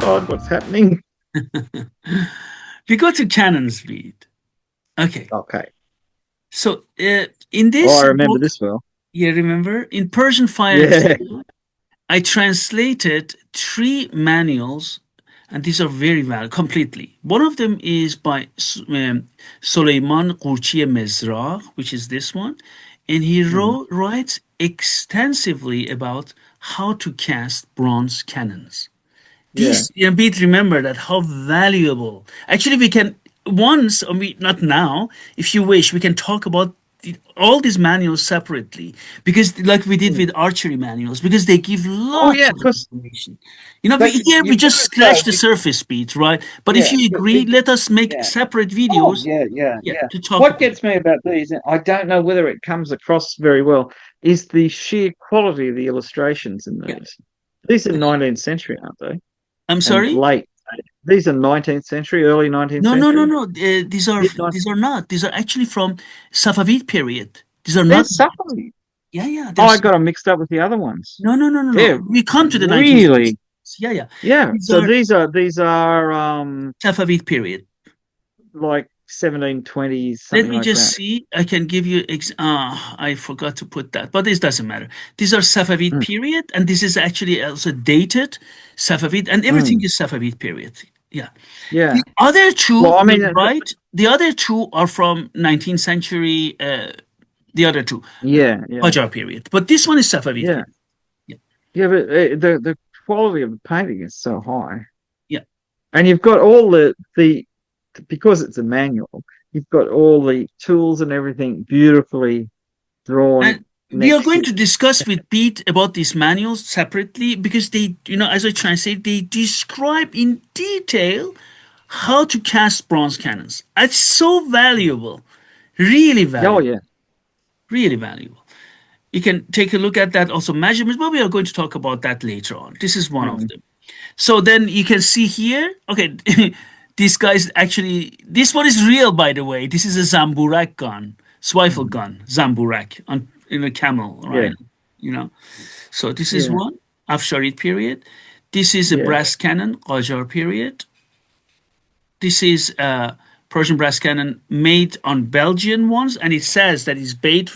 God, what's happening? We go to canon speed. Okay. Okay. So in this Oh, I remember book, this well. you remember in Persian Fire and Yeah. Steel, I translated 3 manuals, and these are very valid completely. One of them is by Suleiman Qurchi Mezragh, which is this one, and he writes extensively about how to cast bronze cannons. Yeah. These, Pete, remember that how valuable. Actually, we can once, I mean, not now. If you wish, we can talk about all these manuals separately because, like we did Mm. with archery manuals, because they give Oh, lots yeah, of because information. Here we you've got just to say, scratch the surface, Pete, right? But if yeah, you agree, let us make yeah. separate Oh, videos, yeah, yeah, yeah, yeah. to talk What about. gets me about these, and I don't know whether it comes across very well, is the sheer quality of the illustrations in Yeah. these. These are 19th century, aren't they? I'm And sorry. late. These are 19th century, early 19th No, no, no, century. no. These are Mid 19th. these are not. These are actually from Safavid period. These are They're not. suffering. Yeah, yeah. Oh, I got them mixed up with the other ones. No, no, no, no, no. They're We come to the 1960s. really, Yeah, yeah. yeah. These So are these are Safavid period. like 1720s, Let something me like just that. see. I can give you. I forgot to put that, but this doesn't matter. These are Safavid Mm, period, and this is actually also dated Safavid, and everything mm, is Safavid period. Yeah. yeah. The other Well, two, I you're mean, right. The other two are from 19th century. The other two, yeah, yeah, Qajar period, but this one is Safavid yeah. period. Yeah, Yeah, but the quality of the painting is so high, yeah. and you've got all the because it's a manual, you've got all the tools and everything beautifully drawn And we are next going to to discuss with Pete about these manuals separately because they, as I try to say, they describe in detail how to cast bronze cannons. It's so valuable, really you. Oh valuable, yeah. really valuable. You can take a look at that also measurements, but we are going to talk about that later on. This is one of Mm, them. So then you can see here, okay, this guy's actually, this one is real, by the way. This is a Zamburak gun, Swifle mm, gun, Zamburak, on in a camel, yeah, right? You know. So this is yeah, one, Afsharid period. This is a yeah, brass cannon, Qajar period. This is a Persian brass cannon made on Belgian ones, and it says that it's made.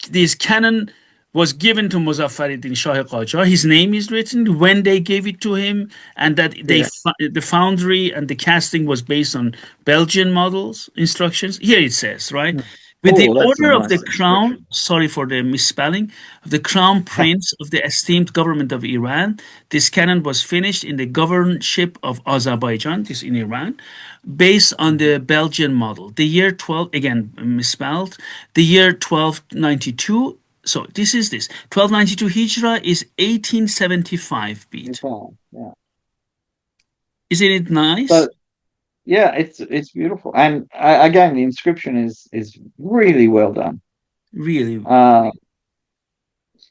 This cannon was given to Muzaffaruddin Shah Qajar. His name is written when they gave it to him, and that yeah. the foundry and the casting was based on Belgian models instructions. Here it says, right, Mm. with the Oh, that's a order of the nice crown. inscription. Sorry for the misspelling. Of the crown prince of the esteemed government of Iran, this cannon was finished in the governorship of Azerbaijan, this in Iran, based on the Belgian model. The year 12, again misspelled, the year 1292. So this is this. 1292 Hijra is 1875 beat. Yeah. Isn't it nice? So yeah, it's beautiful, and again, the inscription is really well done. Really, Uh,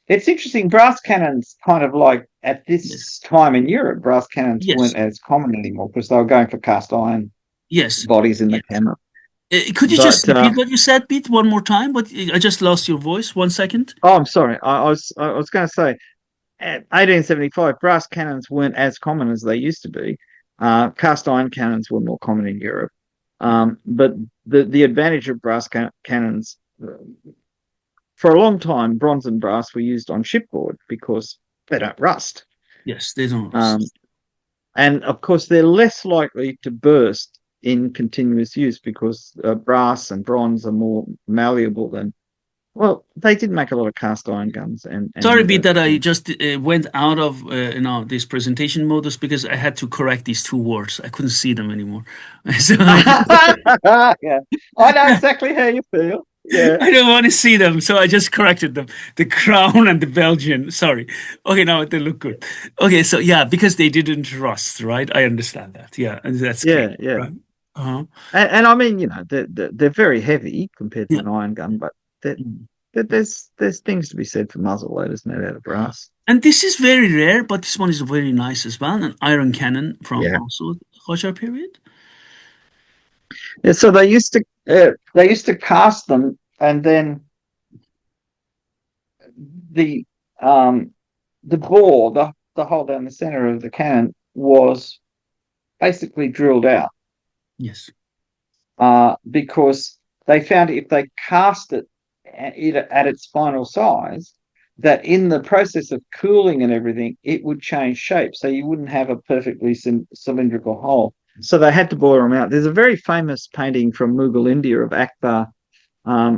it's interesting. Brass cannons, kind of like at yes. this time in Europe, brass cannons Yes. weren't as common anymore because they were going for cast iron Yes. bodies in the Yes. camera. Could you just But repeat what you said, Pete, one more time? But I just lost your voice. 1 second. oh, I'm sorry. I was going to say, at 1875, brass cannons weren't as common as they used to be. Cast iron cannons were more common in Europe. But the advantage of brass cannons, for a long time, bronze and brass were used on shipboard because they don't rust. Yes, they don't Um, rust. and of course, they're less likely to burst in continuous use because brass and bronze are more malleable than. Well, they did make a lot of cast iron guns, Sorry, and Pete, that I just went out of this presentation modus because I had to correct these two words. I couldn't see them anymore. So yeah, I know exactly how you feel. Yeah, I don't want to see them, so I just corrected them. The crown and the Belgian. Sorry. Okay, now they look good. Okay, so yeah, because they didn't rust, right? I understand that. Yeah, and that's clear, yeah, yeah. right? Uh-huh. And I mean, they're very heavy compared to Yeah. an iron gun, but there- Mm. there's things to be said for muzzle loaders made out of brass. And this is very rare, but this one is very nice as well. An iron cannon from Yeah. also Qajar period. Yeah, so they used to cast them, and then the um the bore, the hole down the center of the cannon was basically drilled out Yes. because they found if they cast at its final size, that in the process of cooling and everything, it would change shape, so you wouldn't have a perfectly cylindrical hole. So they had to bore them out. There's a very famous painting from Mughal India of Akbar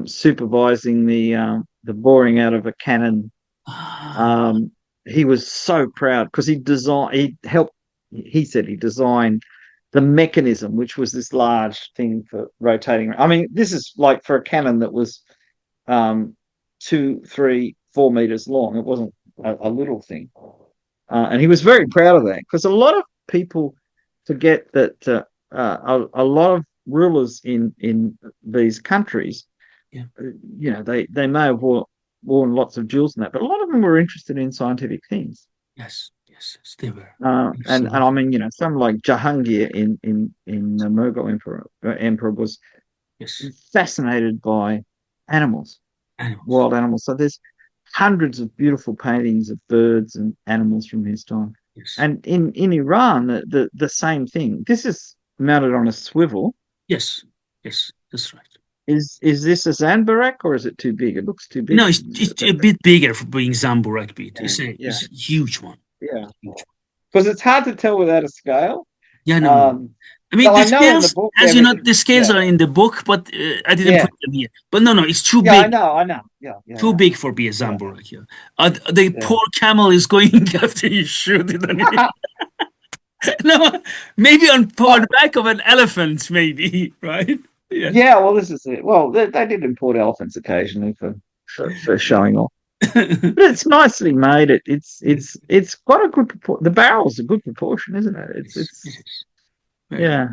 supervising the boring out of a cannon. Ah, Um, he was so proud because he helped. He said he designed the mechanism, which was this large thing for rotating. I mean, this is like for a cannon that was um, 2, 3, 4 meters long. It wasn't a little thing, and he was very proud of that because a lot of people forget that a lot of rulers in these countries, yeah. they may have worn lots of jewels and that, but a lot of them were interested in scientific things. Yes. Yes. Yes. They were. And I Absolutely. mean, some like Jahangir in the Mughal emperor was Yes. fascinated by animals, Animals. wild animals. So there's hundreds of beautiful paintings of birds and animals from his time. Yes. And in Iran, the same thing. This is mounted on a swivel. Yes. Yes. That's right. Is this a Zanbarak or is it too big? It looks too No, big. it's a bit bigger for being Zamburak beat. Yeah, yeah, It's a huge one. yeah. Huge one. Because it's hard to tell without a scale. Yeah, no, no. Um, I mean, so the I know in the scales, book as there you was, know, the scales yeah, are in the book, but I didn't yeah, put them here. But no, no, it's too yeah. big. I know, yeah, yeah, Too yeah, big for be a yeah, Zamburak here. The yeah. poor camel is going after you shoot it. No, maybe on the Well, back of an elephant, maybe, right? Yeah. yeah. Well, this is it. Well, they did import elephants occasionally for showing off. But it's nicely made. It's quite a good the barrel's a good proportion, isn't it? Yes, it is. Very nice. Yeah,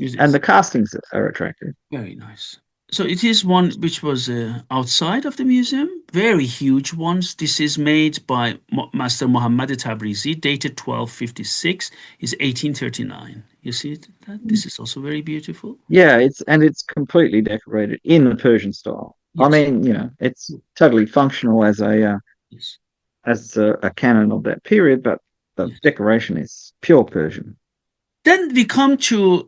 It and is. the castings are attractive. Very nice. So it is one which was outside of the museum, very huge ones. This is made by Master Muhammad Tabrizi, dated 1256, is 1839. You see it? This is also very beautiful. Yeah, it's completely decorated in the Persian style. I Yes, mean, it's totally functional yes, as a canon of that period, but the yes. decoration is pure Persian. Then we come to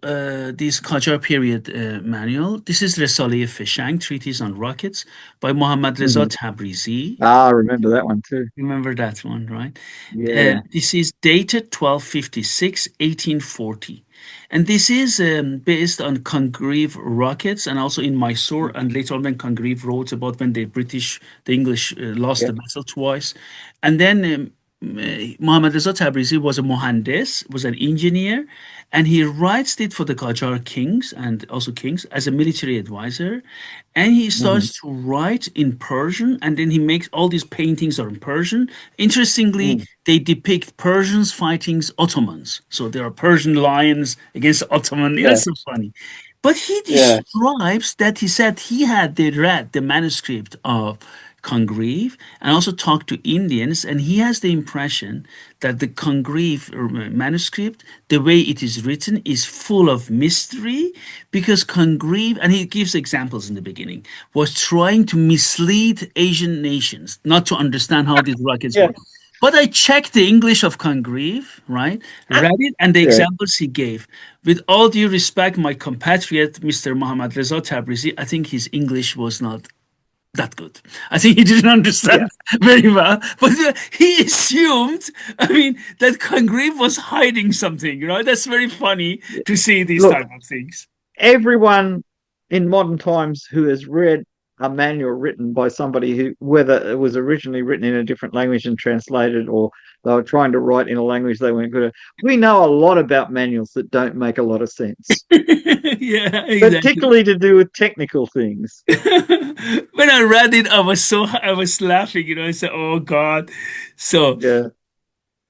this Qajar period manual. This is Resale Fishang, Treatise on Rockets by Muhammad Reza Hmm. Tabrizi. Ah, I remember that one too. Remember that one, right? Yeah. This is dated 1256, 1840. And this is based on Congreve rockets and also in Mysore. And later on, when Congreve wrote about when the English lost Yeah. the battle twice. And then Muhammad Reza Tabrizi was a Mohandes, was an engineer, and he writes it for the Qajar kings and also kings as a military advisor. And he Hmm. starts to write in Persian, and then he makes all these paintings are in Persian. Interestingly, Mm. they depict Persians fighting Ottomans. So there are Persian lions against Ottoman. Yeah. That's so funny. But he Yeah. describes that he said he had read the manuscript of Congreve and also talked to Indians, and he has the impression that the Congreve manuscript, the way it is written, is full of mystery because Congreve, and he gives examples in the beginning, was trying to mislead Asian nations not to understand how these rockets Yeah. work. But I checked the English of Congreve, right? Read it and the Yeah. examples he gave. With all due respect, my compatriot, Mr. Muhammad Reza Tabrizi, I think his English was not that good. I think he didn't Yeah. understand very well, but he assumed, I mean, that Congreve was hiding something. That's very funny Yeah. to see these Look, type of things. everyone in modern times who has read a manual written by somebody who, whether it was originally written in a different language and translated, or they were trying to write in a language they weren't good at, we know a lot about manuals that don't make a lot of sense, Yeah, exactly. particularly to do with technical things. When I read it, I was laughing. I said, "Oh God!" So, Yeah.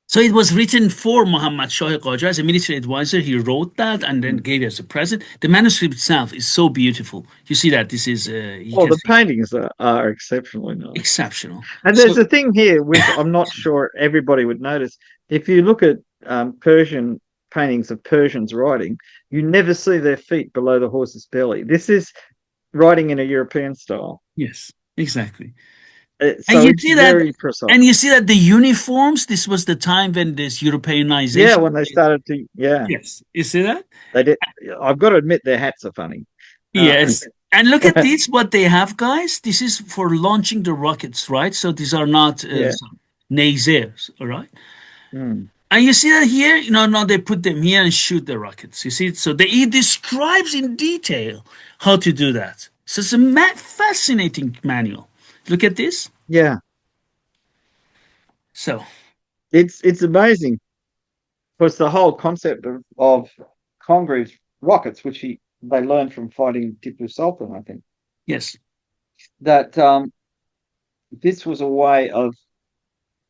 so it was written for Muhammad Shah Qajar as a military advisor. He wrote that and then Mm. gave it as a present. The manuscript itself is so beautiful. You see that this is you Oh, can the see paintings are exceptionally nice. exceptional. And there's So a thing here which I'm not sure everybody would notice. If you look at Persian paintings of Persians riding, you never see their feet below the horse's belly. This is riding in a European style. yes, exactly. And So you it's see that, very precise. and you see that the uniforms. This was the time when this Yeah, Europeanization. when they started to, yeah, Yes, you see that. they did. I've got to admit their hats are funny. Yes. And look at this, what they have, guys. This is for launching the rockets, right? So these are not Yeah. naysayers, all right? Mm. And you see that here, now they put them here and shoot the rockets. You see, so he describes in detail how to do that. So it's a fascinating manual. Look at this. Yeah, So, it's amazing. Was the whole concept of Congreve's rockets, which they learned from fighting Tipu Sultan, I think, yes, that this was a way of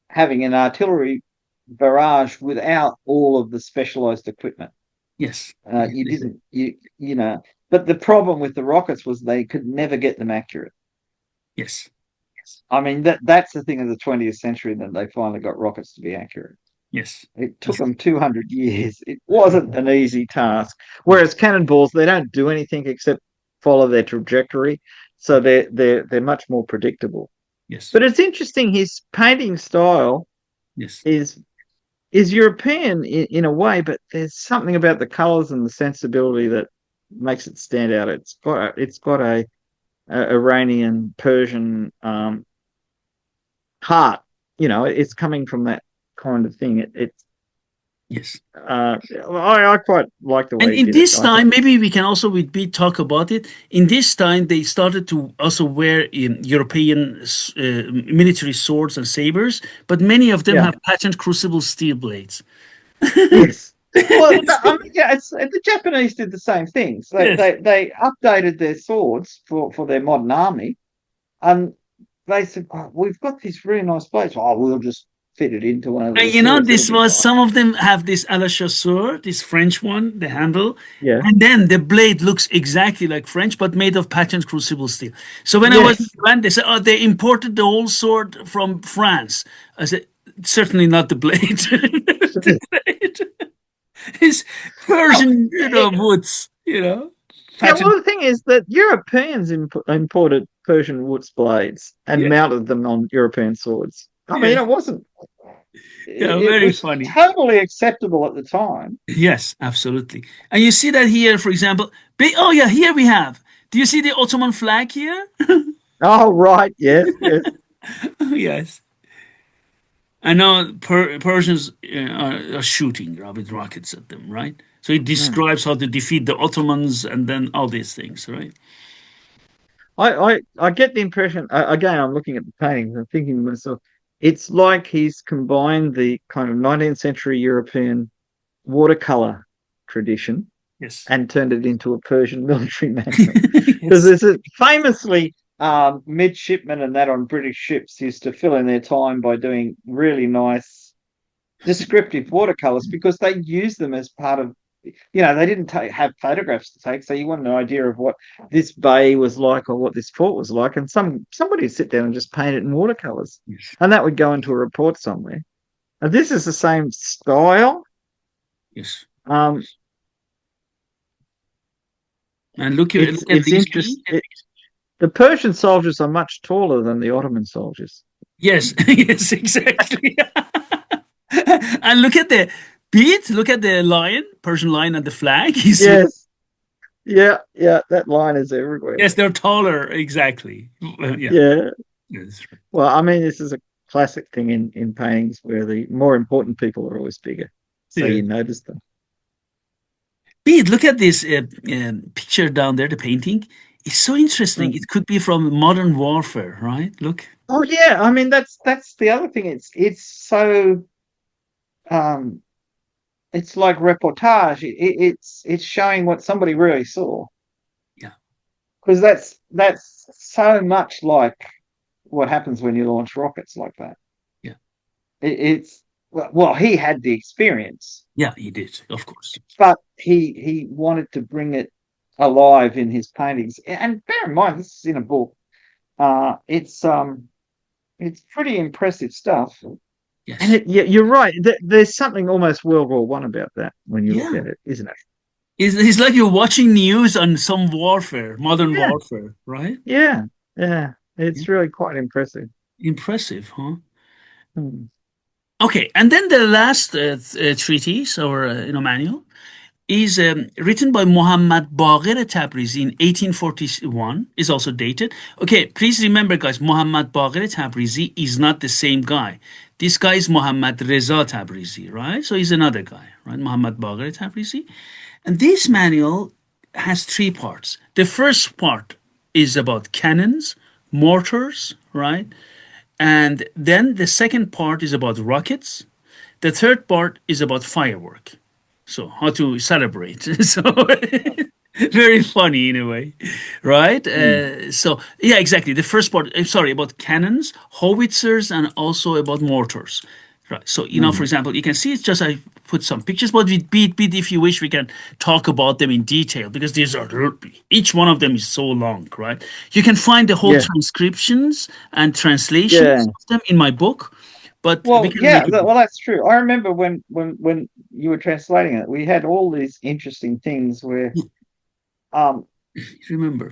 having an artillery barrage without all of the specialized equipment. yes, You didn't, you know, but the problem with the rockets was they could never get them accurate. yes, I mean, that's the thing of the 20th century, that they finally got rockets to be accurate. yes, It took them 200 years. It wasn't an easy task. Whereas cannonballs, they don't do anything except follow their trajectory, so they're much more predictable. yes, But it's interesting. His painting style yes, is is European in a way, but there's something about the colours and the sensibility that makes it stand out. It's got a Iranian Persian heart. It's coming from that kind of thing. It's yes. I quite like the And way he in did it. this I think. time, maybe we can also with Pete talk about it. In this time, they started to also wear European military swords and sabers, but many of them Yeah. have patent crucible steel blades. Yes. Well, yeah, the Japanese did the same things. Yes. They updated their swords for their modern army, and they said, "Oh, we've got this really nice blades. Oh, we'll just fit it into one of And their swords. It'll this be was fine." some of them have this à la chasseur, this French one, the handle, Yeah. and then the blade looks exactly like French, but made of patent crucible steel. So when I was in Yes. Iran, they said, "Oh, they imported the whole sword from France." I said, "Certainly not the blade. The blade is Well, Persian, it, woods, yeah. patent." Well, the thing is that Europeans imported Persian wood blades and Yeah, mounted them on European swords. I mean, yes, it wasn't. yeah, It very was funny. totally acceptable at the time. Yes, absolutely. And you see that here, for example. Oh yeah, here we have. Do you see the Ottoman flag here? Oh, right. Yes. Yes. Yes. I know Persians are shooting with rockets at them, right? So it Mm. describes how to defeat the Ottomans and then all these things, right? I get the impression, again, I'm looking at the paintings and thinking to myself, it's like he's combined the kind of 19th century European watercolor tradition Yes. and turned it into a Persian military manual. Because Yes. there's famously, midshipmen and that on British ships used to fill in their time by doing really nice descriptive watercolors, because they use them as part of, they didn't have photographs to take, so you want an idea of what this bay was like or what this fort was like, and somebody would sit down and just paint it in watercolors, Yes. and that would go into a report somewhere. And this is the same style. Yes. um And it's look at it's these two. interesting. The Persian soldiers are much taller than the Ottoman soldiers. Yes. Yes. Exactly. And look at the beat. Look at the lion, Persian lion, and the flag. You see, Yes. Yeah, yeah, that line is everywhere. Yes, they're taller. Exactly. Yeah. Yeah. That's right. Well, I mean, this is a classic thing in paintings where the more important people are always bigger, so Yeah. you notice them. Pete, look at this picture down there, the painting. It's so interesting. Mm. It could be from modern warfare, right? Look. Oh yeah, I mean that's the other thing. It's so um it's like reportage. It's showing what somebody really saw Yeah. because that's so much like what happens when you launch rockets like that. Yeah. It's well, he had the experience, Yeah, he did, of course. but he wanted to bring it alive in his paintings. And bear in mind, this is in a book. It's pretty impressive stuff. And Yes. you're right. There's something almost World War One about that when you look Yeah. at it, isn't it? It's like you're watching news on some warfare, modern Yeah, warfare, right? yeah, yeah. Yeah. It's really quite impressive. Impressive, huh? Hmm. Okay, and then the last treatise or manual is written by Muhammad Baqir Tabrizi in 1841, is also dated. Okay, please remember, guys, Muhammad Baqir Tabrizi is not the same guy. This guy is Muhammad Reza Tabrizi, right? So he's another guy, right? Muhammad Baqir Tabrizi. And this manual has three parts. The first part is about cannons, mortars, right? And then the second part is about rockets. The third part is about firework. So how to celebrate. So very funny in a way, right? Hmm. So yeah, exactly. The first part, sorry, about cannons, howitzers, and also about mortars. Right. So for Hmm. example, you can see it's just I put some pictures, but with beat, if you wish, we can talk about them in detail because these are each one of them is so long, right? You can find the whole Yeah, transcriptions and yeah. translations of them in my book, but we Well, can yeah. make it. Well, that's true. I remember when you were translating it, we had all these interesting things where um Remember,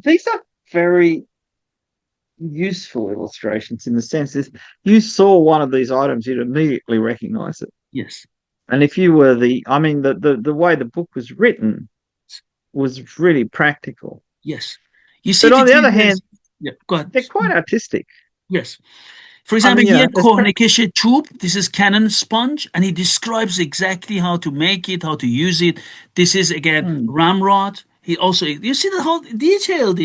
these are very useful illustrations in the sense is you saw one of these items, you'd immediately recognize it. yes, And if you were I mean, the way the book was written was really practical. yes. You see But the on the other hand, details. Yeah, go ahead. they're quite artistic. Yes. For I example, mean, here there's Kohnekesh tube. This is Canon sponge, and he describes exactly how to make it, how to use it. This is again hmm, ramrod. He also you see the whole detailed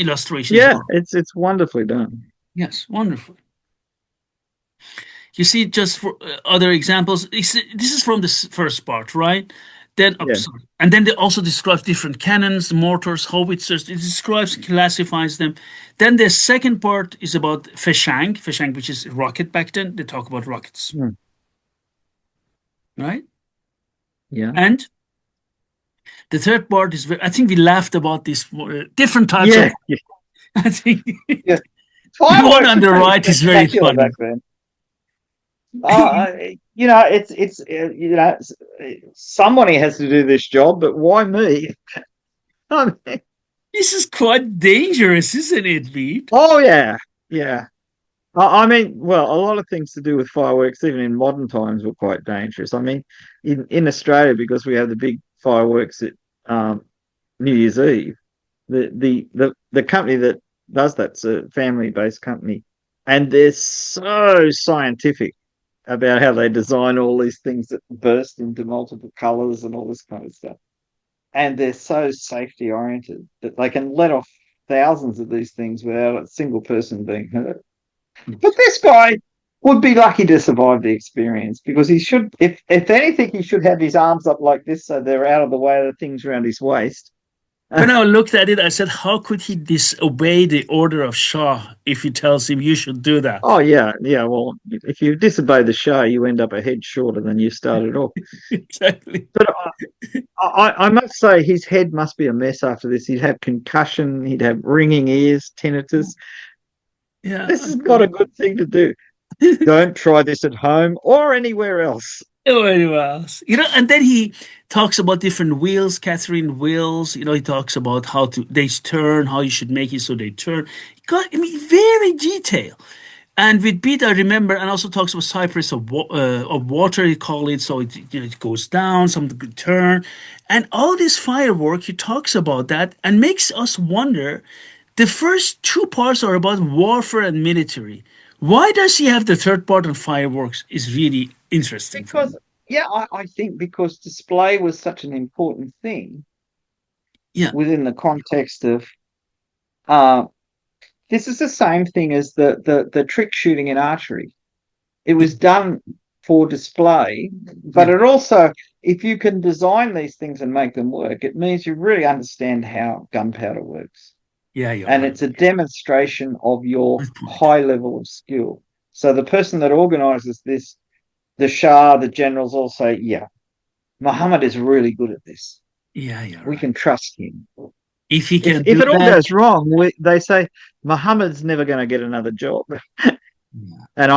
illustrations. yeah, it's wonderfully done. Yes, wonderful. You see, just for other examples, this is from the first part, right? Then, oh, Yeah. sorry. And then they also describes different cannons, mortars, howitzers. It describes, classifies them. Then the second part is about Feshang, which is rocket back then. They talk about rockets, Hmm, right? yeah. And the third part is, I think we laughed about these different types of. Yeah. Yeah. I think Yeah. the one Fireworks on were the pretty right is very spectacular back funny. then. It's somebody has to do this job, but why me? I mean, This is quite dangerous, isn't it, Pete? oh yeah, yeah. I mean, well, a lot of things to do with fireworks, even in modern times, were quite dangerous. I mean, in Australia, because we have the big fireworks at New Year's Eve, the company that does that's a family-based company, and they're so scientific about how they design all these things that burst into multiple colors and all this kind of stuff. And they're so safety oriented that they can let off thousands of these things without a single person being hurt. But this guy would be lucky to survive the experience because he should, if anything, he should have his arms up like this so they're out of the way of the things around his waist. When I looked at it, I said, how could he disobey the order of Shah if he tells him you should do that? Oh yeah, yeah. Well, if you disobey the Shah, you end up a head shorter than you started off. Exactly. But I must say, his head must be a mess after this. He'd have concussion. He'd have ringing ears, tinnitus. Yeah. This is not a good thing to do. Don't try this at home or anywhere else. Oh, anywhere else. And then he talks about different wheels, Catherine wheels. He talks about how they turn, how you should make it so they turn. I mean, very detailed. And with bead, I remember, and also talks about cypress of water, you call it. So it goes down, some could turn, and all this firework. He talks about that and makes us wonder. The first two parts are about warfare and military. Why does he have the third part on fireworks? Is really interesting for me. Because yeah, I think because display was such an important thing Yeah, within the context of uh, this is the same thing as the trick shooting in archery. It was done for display, but yeah, it also, if you can design these things and make them work, it means you really understand how gunpowder works. yeah. You're And right. it's a demonstration of your Good point. high level of skill. So the person that organizes this, the Shah, the generals all say, yeah, Muhammad is really good at this. Yeah, you're We right. can trust him. If he can If do it all that, goes wrong, they say Muhammad's never going to get another job. yeah, And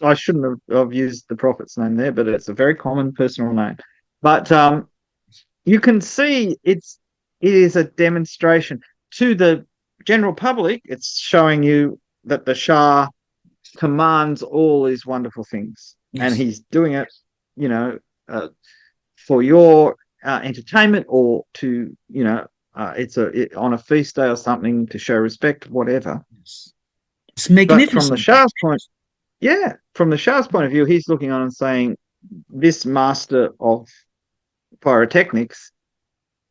I shouldn't have used the prophet's name there, but it's a very common personal name. But you can see it is a demonstration to the general public. It's showing you that the Shah commands all these wonderful things, and yes, he's doing it, you know, for your entertainment or to, on a feast day or something to show respect, whatever. yes. It's But from the magnificent. Shah's point, yeah, from the Shah's point of view, he's looking on and saying, this master of pyrotechnics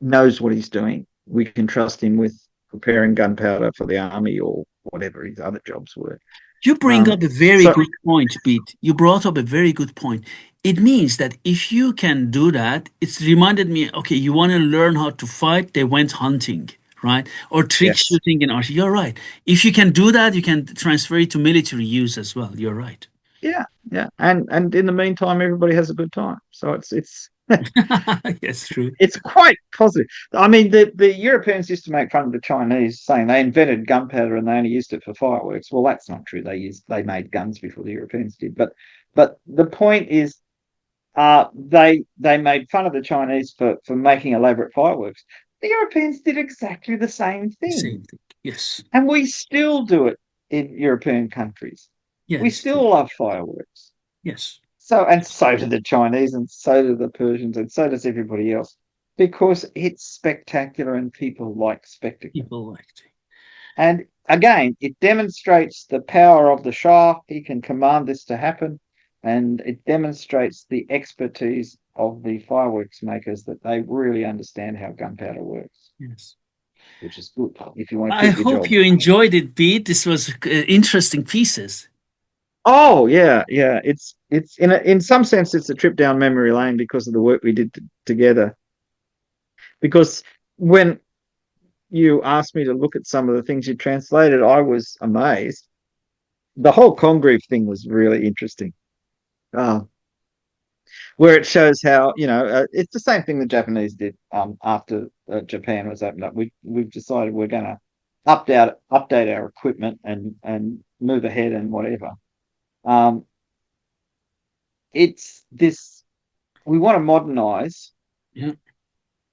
knows what he's doing. We can trust him with preparing gunpowder for the army or whatever his other jobs were. You bring Um, up a very so good point, Pete. You brought up a very good point. It means that if you can do that, it's reminded me, okay, you want to learn how to fight, they went hunting, right? Or trick yes, shooting in archery. You're right. If you can do that, you can transfer it to military use as well. You're right. yeah, yeah, and in the meantime, everybody has a good time. So it's Yes, true. it's quite positive. I mean, the Europeans used to make fun of the Chinese, saying they invented gunpowder and they only used it for fireworks. Well, that's not true. They made guns before the Europeans did. But the point is, they made fun of the Chinese for making elaborate fireworks. The Europeans did exactly the same The thing, same thing. Yes. and we still do it in European countries. We Yes, true. still love fireworks. Yes. So do the Chinese, and so do the Persians, and so does everybody else, because it's spectacular and people like spectacle. People liked it. And again, it demonstrates the power of the Shah. He can command this to happen, and it demonstrates the expertise of the fireworks makers that they really understand how gunpowder works, Yes. which is good if you want to I keep your hope job. you enjoyed it, Pete. This was interesting pieces. Oh yeah, yeah. It's in some sense it's a trip down memory lane because of the work we did together. Because when you asked me to look at some of the things you translated, I was amazed. The whole Congreve thing was really interesting, uh, where it shows how it's the same thing the Japanese did after Japan was opened up. We've decided we're going to update our equipment and move ahead and whatever. Um, it's this we want to modernize, Yeah.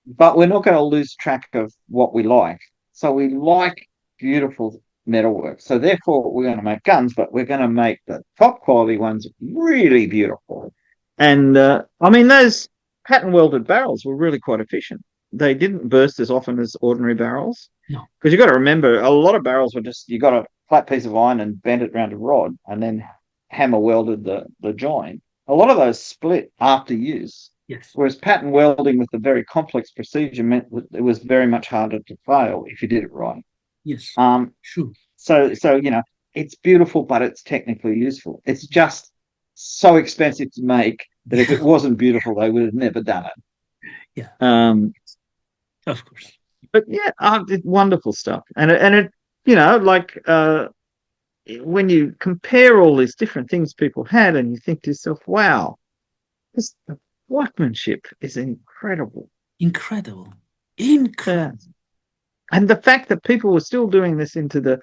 but we're not going to lose track of what we like. So we like beautiful metalwork. So therefore, we're going to make guns, but we're going to make the top quality ones really beautiful. And I mean, those pattern welded barrels were really quite efficient. They didn't burst as often as ordinary barrels No. because you've got to remember a lot of barrels were just you got a flat piece of iron and bent it around a rod and then hammer welded the joint. A lot of those split after use. Yes. Whereas pattern welding with a very complex procedure meant that it was very much harder to fail if you did it right. Yes. Um, True. so it's beautiful, but it's technically useful. It's just so expensive to make that if Yeah. it wasn't beautiful, they would have never done it. Yeah. Um, Of course. but yeah, it's wonderful stuff, and it like when you compare all these different things people had, and you think to yourself, wow, this workmanship is incredible. Incredible. Yeah. Incredible. And the fact that people were still doing this into the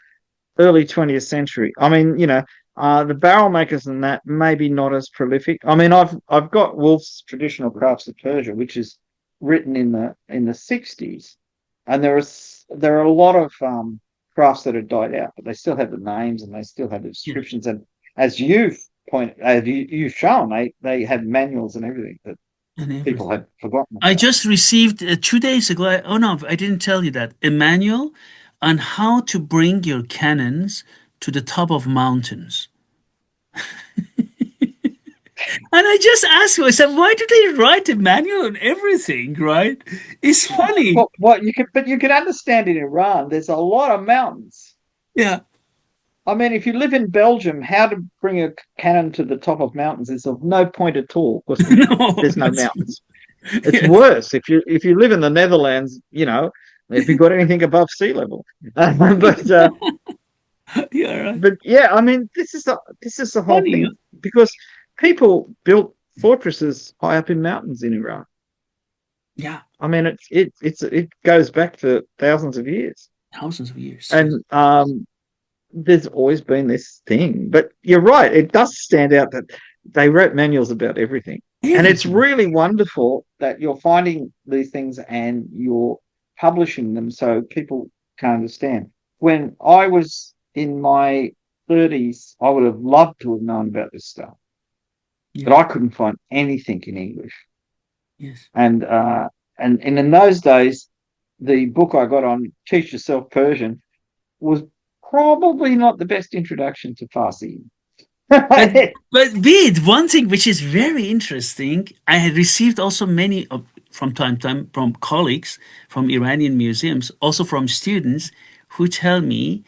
early 20th century. I mean, the barrel makers and that maybe not as prolific. I mean, I've got Wolf's Traditional Crafts of Persia, which is written in the 60s, and there are a lot of crafts that have died out, but they still have the names and they still have the Yeah. descriptions, and as you've shown, they had manuals and everything that and people everything. had forgotten I about. just received 2 days ago. Oh no, I didn't tell you that. A manual on how to bring your cannons to the top of mountains. And I just asked myself, why do they write a manual on everything, right? It's funny. What you could understand in Iran. There's a lot of mountains. Yeah. I mean, if you live in Belgium, how to bring a cannon to the top of mountains is of no point at all because No, there's no that's, mountains. It's yeah. worse if you live in the Netherlands. If you got anything above sea level. Yeah, right. But yeah, I mean, this is the whole Funny. thing because people built fortresses high up in mountains in Iran. Yeah. I mean, it goes back for thousands of years, Thousands of years. Yes. and there's always been this thing. But you're right; it does stand out that they wrote manuals about everything, and it's Everything. really wonderful that you're finding these things and you're publishing them so people can understand. When I was in my 30s, I would have loved to have known about this stuff, but Yeah. I couldn't find anything in English. Yes. And in those days, the book I got on Teach Yourself Persian was probably not the best introduction to Farsi. But Bede, one thing which is very interesting, I had received also many from time to time from colleagues from Iranian museums, also from students who tell me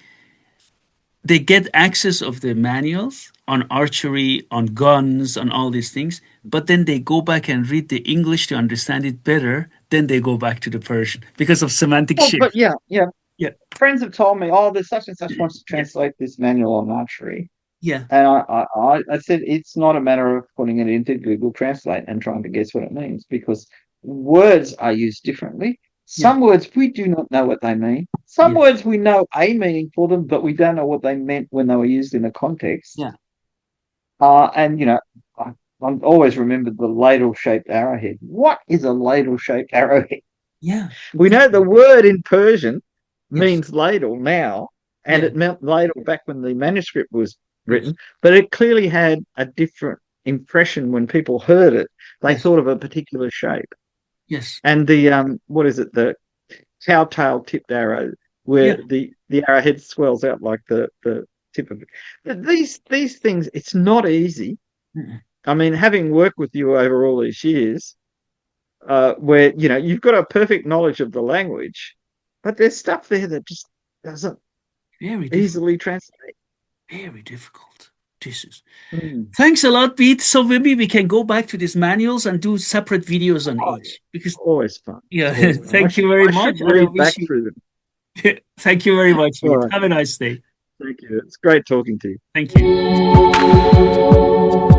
they get access of the manuals on archery, on guns, on all these things, but then they go back and read the English to understand it better. Then they go back to the Persian because of semantic Well, but shift. yeah, Yeah, friends have told me, oh, there's such and such wants to yes, translate this manual on archery. yeah, And I said it's not a matter of putting it into Google Translate and trying to guess what it means because words are used differently. yeah, Some words we do not know what they mean. Some yes, words we know a meaning for them, but we don't know what they meant when they were used in a context. yeah, And I've always remembered the ladle-shaped arrowhead. What is a ladle-shaped arrowhead? yeah, We know the word in Persian yes, means ladle now, and yeah, it meant ladle back when the manuscript was yes, written, but it clearly had a different impression when people heard it. They yes, thought of a particular shape. yes, And the what is it? The cow tail tipped arrow, yeah, where the arrowhead swells out like the tip of it. But these things, it's not easy. mm, I mean, having worked with you over all these years, where you've got a perfect knowledge of the language, but there's stuff there that just doesn't very difficult, easily translate. very difficult. This is. Mm. Thanks a lot, Pete. So maybe we can go back to these manuals and do separate videos on Oh, each. Because always fun. yeah, Always fun. thank you very I much, should and I read back wish you. through them. Thank you very much, All Pete. right. Have a nice day. Thank you. It's great talking to you. Thank you.